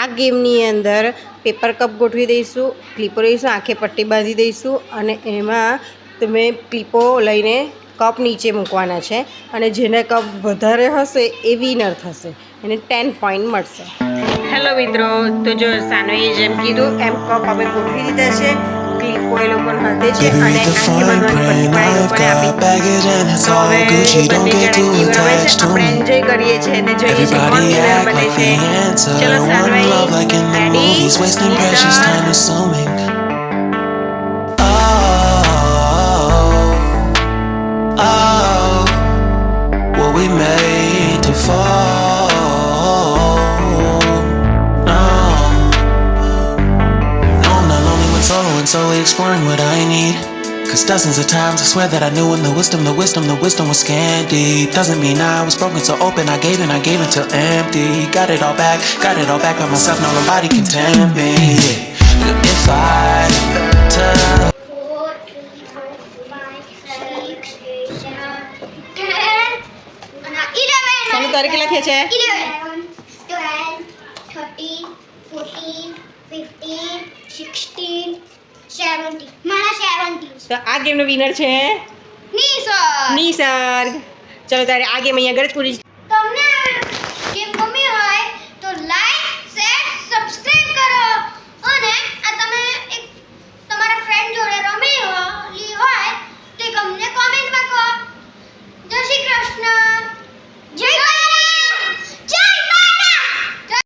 આ ગેમની અંદર paper cup ગોઠવી દઈશું, ક્લિપો લઈશું, આંખે પટ્ટી બાંધી દઈશું અને એમાં તમે ક્લિપો લઈને કપ નીચે મૂકવાના છે અને જેને કપ વધારે હશે એ વિનર થશે, એને 10 પોઈન્ટ મળશે. હેલો મિત્રો, તો જો સાનવીએ જેમ કીધું એમ કપ અમે ગોઠવી દીધા છે, ક્લિપો એ લોકોને હાથે છે અને આંખે બાંધવાની પટ્ટી પણ એ લોકોને આપી દીધી. તો હવે બંને જણા ગેમ રમે છે, આપણે એન્જોય કરીએ છીએ અને જોઈએ છીએ કોણ વિનર બને છે. ચલો Saanvi, ready, slowly exploring what I need. Cause dozens of times I swear that I knew when the wisdom was scanty. Doesn't mean I was broken, so open I gave until empty. Got it all back by myself, no nobody can tempt me. If I tell 4, 3, 4, 5, 6, 7, 10 અને 11. સાનુ તારે કેટલા થયા છે? 11, 12, 13, 14, 15, 16, 17. મારા 17. તો આ ગેમનો winner છે નિસર્ગ. નિસર્ગ. ચલો તારે આ ગેમ અહીંયા આગળ જ પૂરી